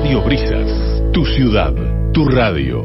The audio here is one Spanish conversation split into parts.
Radio Brisas, tu ciudad, tu radio.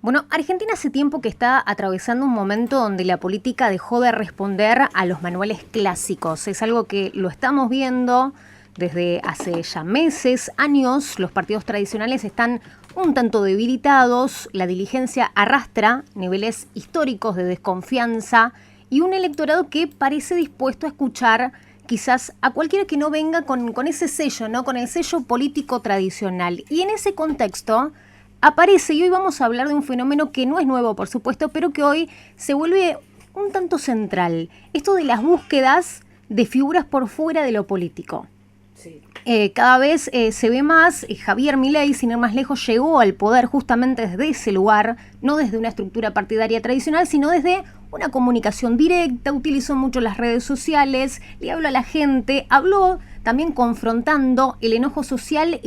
Bueno, Argentina hace tiempo que está atravesando un momento donde la política dejó de responder a los manuales clásicos. Es algo que lo estamos viendo desde hace ya meses, años. Los partidos tradicionales están un tanto debilitados, la dirigencia arrastra niveles históricos de desconfianza y un electorado que parece dispuesto a escuchar quizás a cualquiera que no venga con ese sello, ¿no? Con el sello político tradicional. Y en ese contexto aparece, y hoy vamos a hablar de un fenómeno que no es nuevo, por supuesto, pero que hoy se vuelve un tanto central. Esto de las búsquedas de figuras por fuera de lo político. Sí. Cada vez se ve más. Javier Milei, sin ir más lejos, llegó al poder justamente desde ese lugar, no desde una estructura partidaria tradicional, sino desde una comunicación directa, utilizó mucho las redes sociales, le habló a la gente, habló también confrontando el enojo social,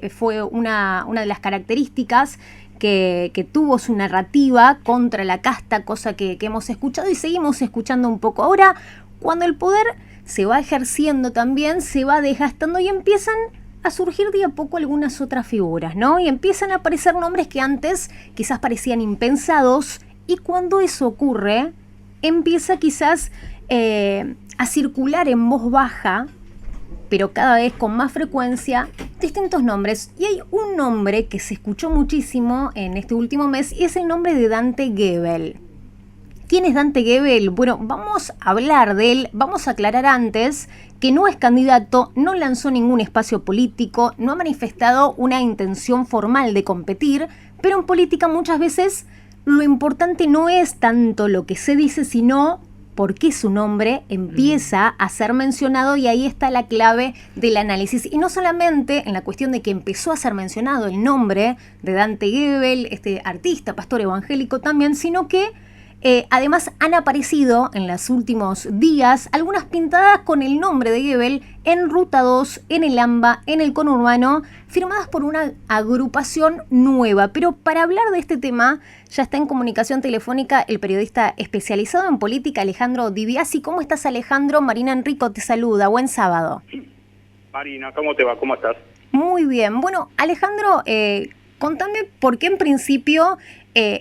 fue una de las características que tuvo su narrativa contra la casta, cosa que hemos escuchado y seguimos escuchando un poco. Ahora, cuando el poder se va ejerciendo también, se va desgastando y empiezan a surgir de a poco algunas otras figuras, ¿no? Y empiezan a aparecer nombres que antes quizás parecían impensados, y cuando eso ocurre, empieza quizás a circular en voz baja, pero cada vez con más frecuencia, distintos nombres. Y hay un nombre que se escuchó muchísimo en este último mes, y es el nombre de Dante Gebel. ¿Quién es Dante Gebel? Bueno, vamos a hablar de él. Vamos a aclarar antes que no es candidato, no lanzó ningún espacio político, no ha manifestado una intención formal de competir, pero en política muchas veces lo importante no es tanto lo que se dice, sino por qué su nombre empieza a ser mencionado, y ahí está la clave del análisis. Y no solamente en la cuestión de que empezó a ser mencionado el nombre de Dante Gebel, este artista, pastor evangélico también, sino que además han aparecido en los últimos días algunas pintadas con el nombre de Gebel en Ruta 2, en el AMBA, en el conurbano, firmadas por una agrupación nueva. Pero para hablar de este tema ya está en comunicación telefónica el periodista especializado en política Alejandro Di Biasi. ¿Cómo estás, Alejandro? Marina Enrico te saluda. Buen sábado. Marina, ¿cómo te va? ¿Cómo estás? Muy bien. Bueno, Alejandro, contame por qué en principio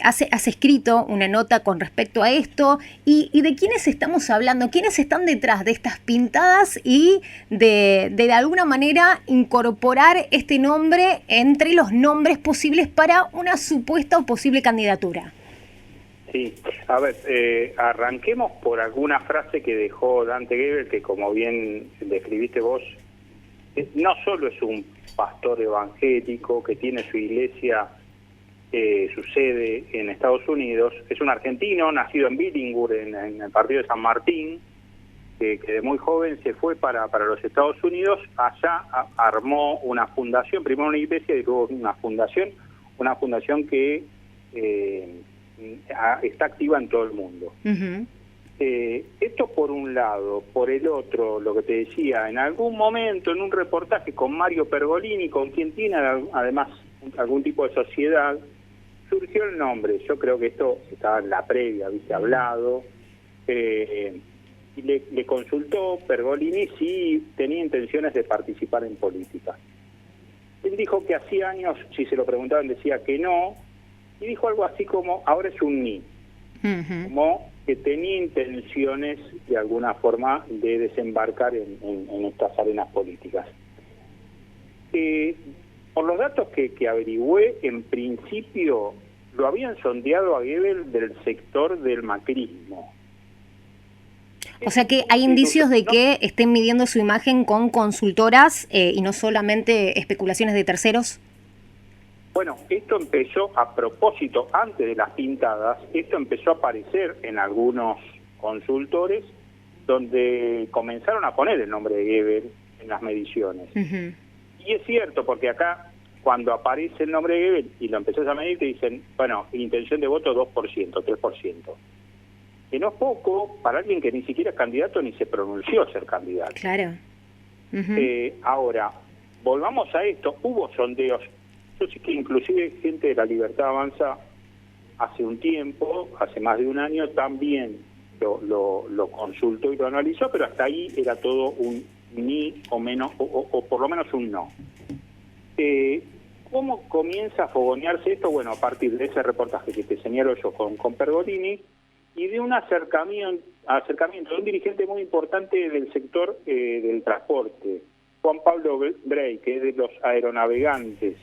has escrito una nota con respecto a esto y de quiénes estamos hablando, quiénes están detrás de estas pintadas y de alguna manera incorporar este nombre entre los nombres posibles para una supuesta o posible candidatura. Sí, a ver, arranquemos por alguna frase que dejó Dante Gebel, que como bien describiste vos, no solo es un pastor evangélico que tiene su iglesia, su sede en Estados Unidos, es un argentino nacido en Billinghurst, en el partido de San Martín, que de muy joven se fue para los Estados Unidos. Allá armó una fundación, primero una iglesia y luego una fundación que está activa en todo el mundo. Uh-huh. Esto por un lado. Por el otro, lo que te decía, en algún momento en un reportaje con Mario Pergolini, con quien tiene además algún tipo de sociedad, surgió el nombre. Yo creo que esto estaba en la previa, había hablado, y le consultó Pergolini si tenía intenciones de participar en política. Él dijo que hacía años, si se lo preguntaban, decía que no, y dijo algo así como, ahora es un ni, como que tenía intenciones de alguna forma de desembarcar en estas arenas políticas. Por los datos que averigüé, en principio lo habían sondeado a Gebel del sector del macrismo. O sea que hay indicios de que estén midiendo su imagen con consultoras y no solamente especulaciones de terceros. Bueno, esto empezó a propósito, antes de las pintadas, esto empezó a aparecer en algunos consultores donde comenzaron a poner el nombre de Gebel en las mediciones. Uh-huh. Y es cierto, porque acá, cuando aparece el nombre de Gebel y lo empezás a medir, te dicen, bueno, intención de voto 2%, 3%. Que no es poco para alguien que ni siquiera es candidato ni se pronunció a ser candidato. Claro. Uh-huh. Ahora, volvamos a esto, hubo sondeos. Yo sé que inclusive gente de La Libertad Avanza hace un tiempo, hace más de un año, también lo consultó y lo analizó, pero hasta ahí era todo un ni o menos, o por lo menos un no. ¿Cómo comienza a fogonearse esto? Bueno, a partir de ese reportaje que te señalo yo con Pergolini y de un acercamiento de un dirigente muy importante del sector del transporte, Juan Pablo Brey, que es de los aeronavegantes,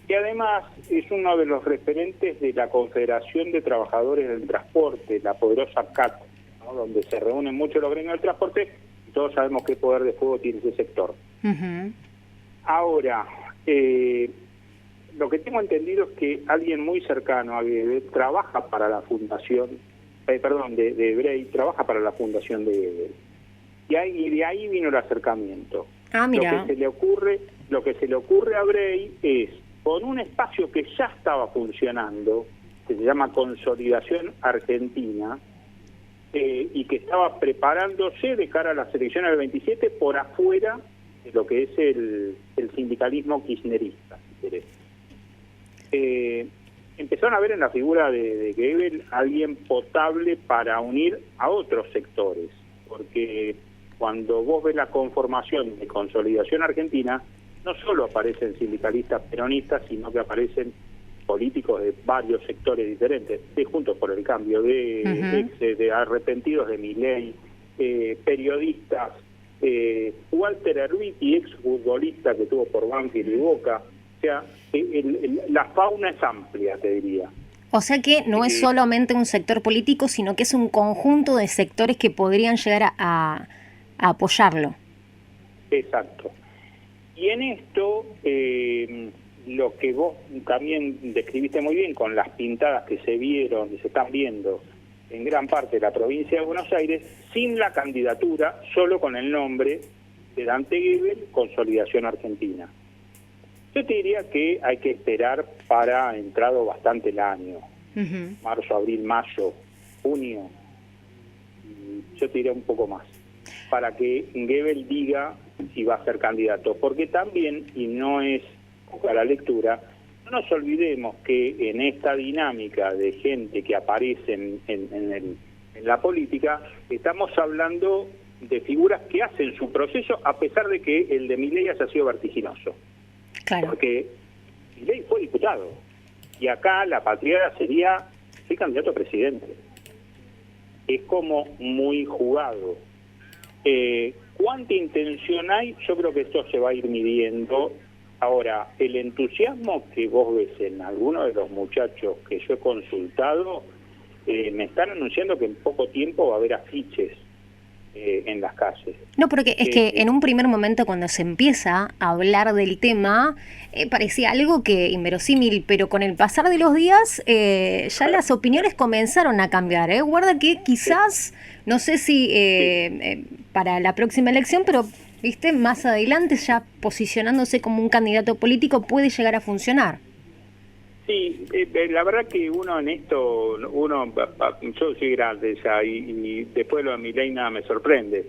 que además es uno de los referentes de la Confederación de Trabajadores del Transporte, la poderosa CAT, ¿no? Donde se reúnen muchos los gremios del transporte y todos sabemos qué poder de fuego tiene ese sector. Ahora, lo que tengo entendido es que alguien muy cercano a Gebel trabaja para la fundación, de Brey, trabaja para la fundación de Gebel. Y de ahí vino el acercamiento. Mira. Lo que se le ocurre a Brey es, con un espacio que ya estaba funcionando, que se llama Consolidación Argentina, y que estaba preparándose de cara a las elecciones del 27 por afuera de lo que es el sindicalismo kirchnerista, si querés. Empezaron a ver en la figura de Gebel alguien potable para unir a otros sectores, porque cuando vos ves la conformación de Consolidación Argentina, no solo aparecen sindicalistas peronistas, sino que aparecen políticos de varios sectores diferentes, de Juntos por el Cambio, de arrepentidos de Milei, periodistas, Walter Erviti, exfutbolista que tuvo por Banfield y Boca. O sea, la fauna es amplia, te diría. O sea que no es solamente un sector político, sino que es un conjunto de sectores que podrían llegar a apoyarlo. Exacto. Y en esto, lo que vos también describiste muy bien con las pintadas que se vieron y se están viendo en gran parte de la provincia de Buenos Aires, sin la candidatura, solo con el nombre de Dante Gebel, Consolidación Argentina. Yo te diría que hay que esperar para entrado bastante el año, marzo, abril, mayo, junio, yo te diría un poco más, para que Gebel diga si va a ser candidato, porque también, y no es para la lectura, no nos olvidemos que en esta dinámica de gente que aparece en la política, estamos hablando de figuras que hacen su proceso a pesar de que el de Milei haya sido vertiginoso. Claro. Porque Milei fue diputado y acá la patriada sería ser candidato a presidente. Es como muy jugado. ¿Cuánta intención hay? Yo creo que esto se va a ir midiendo. Ahora, el entusiasmo que vos ves en algunos de los muchachos que yo he consultado, me están anunciando que en poco tiempo va a haber afiches en las calles. No, porque es que en un primer momento cuando se empieza a hablar del tema, parecía algo que inverosímil, pero con el pasar de los días ya las opiniones comenzaron a cambiar. Guarda que quizás, no sé si para la próxima elección, pero viste, más adelante ya posicionándose como un candidato político puede llegar a funcionar. Sí, la verdad que uno en esto, yo soy grande ya y después de lo de Milei nada me sorprende,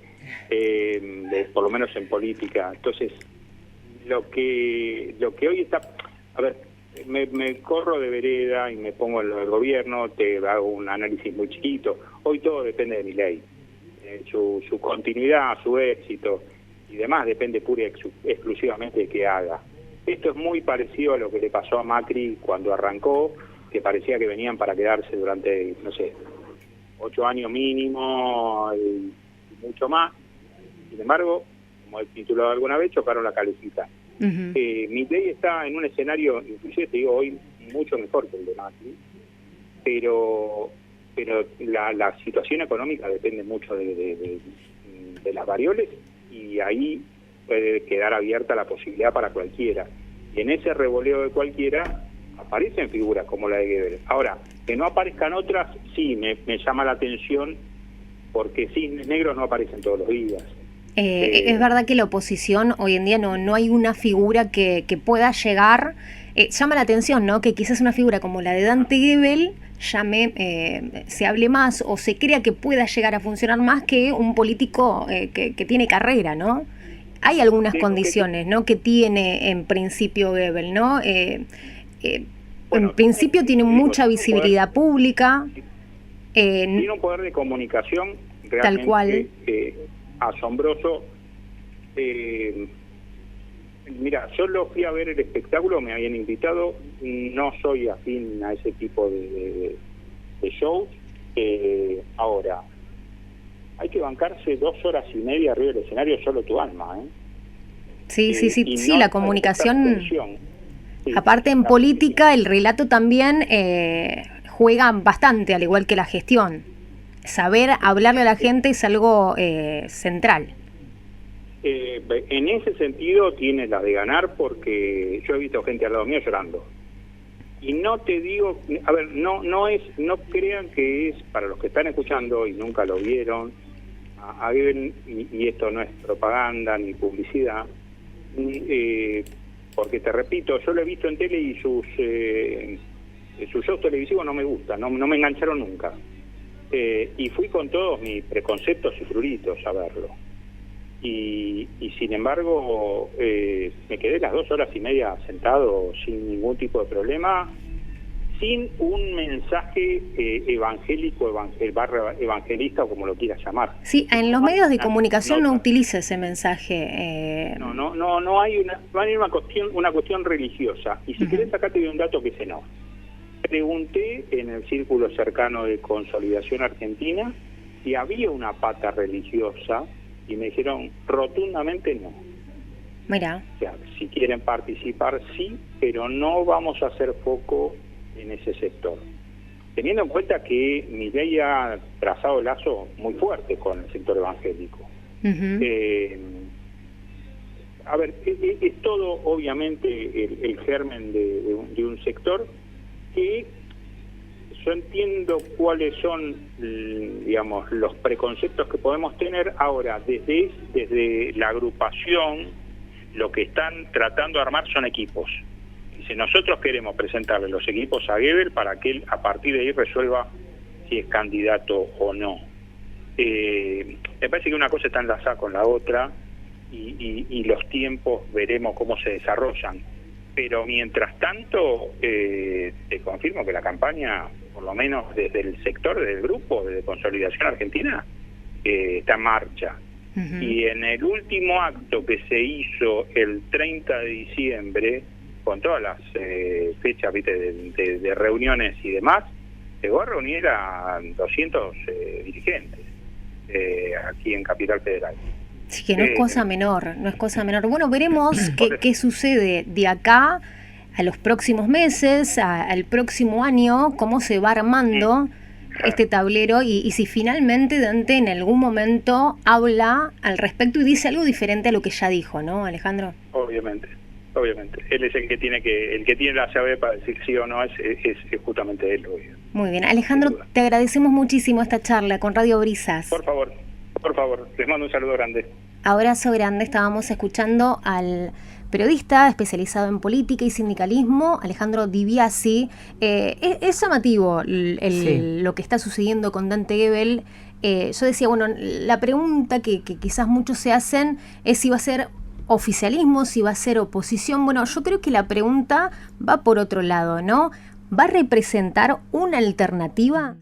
por lo menos en política. Entonces, lo que hoy está, a ver, me corro de vereda y me pongo en lo del gobierno, te hago un análisis muy chiquito. Hoy todo depende de Milei, su continuidad, su éxito y demás depende pura y exclusivamente de qué haga. Esto es muy parecido a lo que le pasó a Macri cuando arrancó, que parecía que venían para quedarse durante, 8 años mínimo y mucho más. Sin embargo, como he titulado alguna vez, chocaron la calecita. Milei está en un escenario, inclusive te digo hoy, mucho mejor que el de Macri, pero la situación económica depende mucho de las variables y ahí puede quedar abierta la posibilidad para cualquiera. Y en ese revoleo de cualquiera aparecen figuras como la de Gebel. Ahora, que no aparezcan otras, sí, me llama la atención, porque cisnes negros no aparecen todos los días. Es verdad que la oposición hoy en día no hay una figura que pueda llegar. Llama la atención, ¿no? Que quizás una figura como la de Dante Gebel se hable más o se crea que pueda llegar a funcionar más que un político que tiene carrera, ¿no? Hay algunas condiciones, ¿no? Que tiene en principio Gebel, ¿no? En principio tiene mucha visibilidad pública. Tiene un poder de comunicación realmente tal cual. Asombroso. Mira, yo lo fui a ver el espectáculo, me habían invitado, no soy afín a ese tipo de shows. Ahora, hay que bancarse 2 horas y media arriba del escenario solo tu alma, ¿eh? Sí, Y no la comunicación. Sí, Aparte en política el relato también juega bastante, al igual que la gestión. Saber hablarle a la gente es algo central. En ese sentido tiene la de ganar, porque yo he visto gente al lado mío llorando. Y no te digo, a ver, no crean que es para los que están escuchando y nunca lo vieron, y esto no es propaganda ni publicidad, porque te repito, yo lo he visto en tele y sus shows televisivos no me gustan, no me engancharon nunca. Y fui con todos mis preconceptos y fruritos a verlo. Y sin embargo, me quedé las 2 horas y media sentado sin ningún tipo de problema, sin un mensaje evangélico, evangelista, o como lo quieras llamar. Sí, en los medios de comunicación no utiliza ese mensaje. No hay una cuestión religiosa. Y si querés, acá te doy un dato que se no. Pregunté en el círculo cercano de Consolidación Argentina si había una pata religiosa y me dijeron rotundamente no. Mira. O sea, si quieren participar, sí, pero no vamos a hacer foco en ese sector. Teniendo en cuenta que Milei ha trazado lazo muy fuerte con el sector evangélico. A ver, es todo obviamente el germen de un sector que yo entiendo cuáles son, digamos, los preconceptos que podemos tener. Ahora, desde la agrupación, lo que están tratando de armar son equipos. Dice, nosotros queremos presentarle los equipos a Goebbels para que él a partir de ahí resuelva si es candidato o no. Me parece que una cosa está enlazada con la otra y los tiempos veremos cómo se desarrollan. Pero mientras tanto, te confirmo que la campaña, por lo menos desde el sector del grupo de Consolidación Argentina, está en marcha. Y en el último acto que se hizo el 30 de diciembre, con todas las fechas, ¿viste?, de reuniones y demás, llegó a reunir a 200 dirigentes aquí en Capital Federal. Sí, que no es cosa menor. Bueno, veremos qué sucede de acá a los próximos meses, al próximo año, cómo se va armando este tablero y si finalmente Dante en algún momento habla al respecto y dice algo diferente a lo que ya dijo, ¿no, Alejandro? Obviamente. Él es el que tiene la llave para decir sí o no, es justamente él, obvio. Muy bien, Alejandro, te agradecemos muchísimo esta charla con Radio Brisas. Por favor, les mando un saludo grande. Abrazo grande. Estábamos escuchando al periodista especializado en política y sindicalismo, Alejandro Di Biasi. Es llamativo lo que está sucediendo con Dante Gebel. Yo decía, bueno, la pregunta que quizás muchos se hacen es si va a ser oficialismo, si va a ser oposición. Bueno, yo creo que la pregunta va por otro lado, ¿no? ¿Va a representar una alternativa?